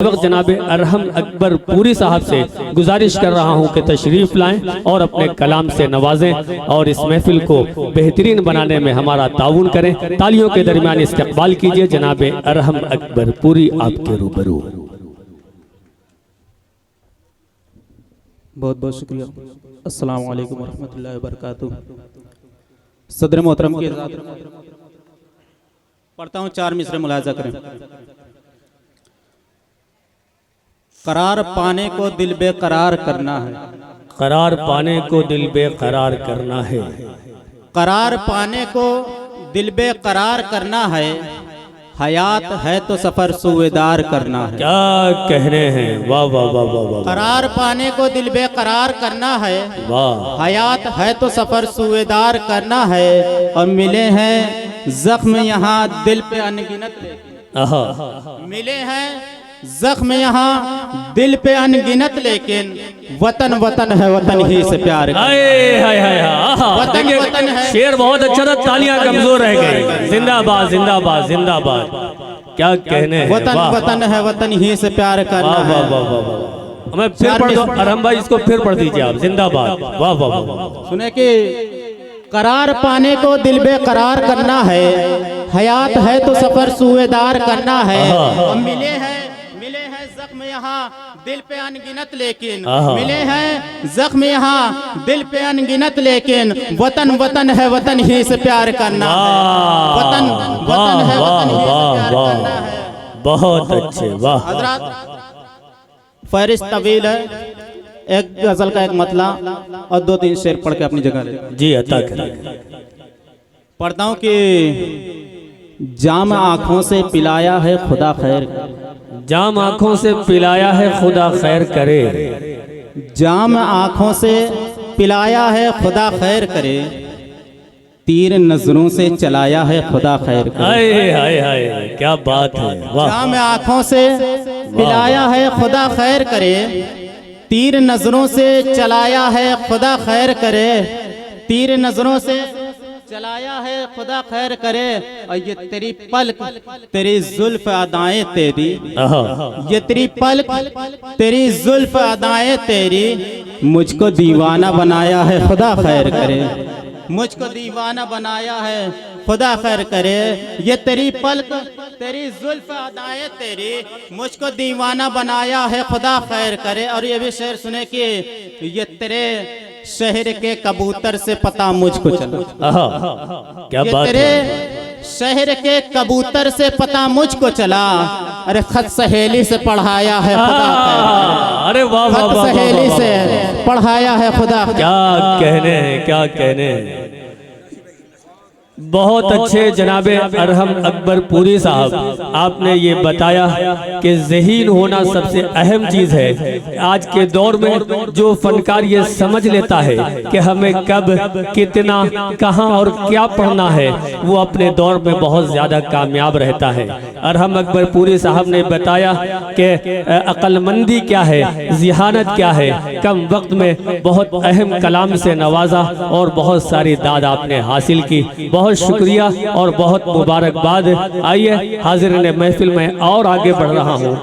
वक्त जनाब अरहम अकबर पूरी साहब से गुजारिश कर रहा हूँ कि तशरीफ़ लाएं और अपने कलाम से नवाजें और इस महफिल को बेहतरीन बनाने में हमारा ताउन करें। तालियों के दरमियान इस्तकबाल कीजिए जनाब अरहम अकबर पूरी आपके रूबरू। बहुत बहुत शुक्रिया। अस्सलाम वालेकुम वरहमतुल्लाहि वबरकातुहू। सदर मोहतरम के साथ पढ़ता हूँ, 4 मिसरे मुलाजा करें। करार पाने को दिल बेकरार करना है, करार पाने को दिल बेकरार करना है, करार पाने को दिल बेकरार करना है, हयात है तो सफर सुवेदार करना है। क्या कहने हैं, वाह वाह वाह वाह वाह। करार पाने को दिल बेकरार करना है, वाह, हयात है तो सफर सुवेदार करना है। और मिले हैं जख्म यहाँ दिल पे अनगिनत, आहा, मिले हैं जख्म यहाँ दिल पे अनगिनत, लेकिन वतन वतन है, वतन ही से प्यार कर। हाय हाय हाय, आहा, वतन देखिए, वतन है। शेर बहुत अच्छा था, तालियां कमजोर रह गई। जिंदाबाद जिंदाबाद जिंदाबाद, क्या कहने हैं, वतन वाह वतन है, वतन ही से प्यार करना वाह वाह है। वाह वाह वाह। मैं फिर पढ़ दो अरहम भाई, इसको फिर पढ़ दीजिए आप। जिंदाबाद, वाह वाह वाह। सुने कि करार पाने को दिल बेकरार करना है, हयात है तो सफर सुवेदार करना है। और मिले हैं जख्म यहाँ दिल पे अनगिनत, लेकिन मिले हैं जख्म यहाँ दिल पे अनगिनत, लेकिन वतन वतन है, वतन ही से प्यार करना है। वतन वतन है, वतन ही से प्यार करना है। बहुत अच्छे, वाह। हजरात, फहरिस्त तवील है, एक गजल का एक मतला और 2-3 शेर पढ़ के अपनी जगह ले जी अता करें। पढ़ता हूँ कि जाम आँखों से पिलाया है खुदा खैर, जाम आँखों से पिलाया है खुदा खैर करे, जाम आँखों से पिलाया है खुदा खैर करे, तीर नजरों से चलाया है खुदा खैर करे। हाय हाय हाय, क्या बात है, वाह। जाम आँखों से पिलाया है खुदा खैर करे, तीर नजरों से चलाया है खुदा खैर करे, तीर नजरों से चलाया है खुदा खैर करे। और ये तेरी पलक तेरी जुल्फ अदाएं तेरी, ये तेरी पलक तेरी जुल्फ अदाएं तेरी, मुझको दीवाना बनाया है खुदा खैर करे, मुझको दीवाना बनाया है खुदा खैर करे। ये तेरी पलक तेरी जुल्फ अदाएं तेरी, मुझको दीवाना बनाया है खुदा खैर करे। और ये भी शेर सुने कि ये तेरे शहर के कबूतर से पता मुझको चला, क्या बात तेरे है। शहर के कबूतर से पता मुझको चला, अरे खत सहेली से पढ़ाया है खुदा खैर, अरे वाह वाह खत वाह, सहेली से पढ़ाया है खुदा। क्या कहने हैं, क्या कहने हैं। बहुत अच्छे जनाबे अरहम अकबर पूरी साहब, आपने ये बताया कि ज़हीन होना सबसे अहम चीज़ है। आज के दौर में जो फनकार ये समझ लेता है कि हमें कब कितना कहाँ और क्या पढ़ना है, वो अपने दौर में बहुत ज़्यादा कामयाब रहता है। अरहम अकबर पूरी साहब ने बताया कि अक्लमंदी क्या है, ज़िहानत क्या है, कम वक्त में बहुत अहम कलाम से नवाजा और बहुत सारी दाद आपने हासिल की। बहुत शुक्रिया और बहुत मुबारकबाद। आइए हाजिर ने महफिल में और आगे बढ़ रहा हूँ।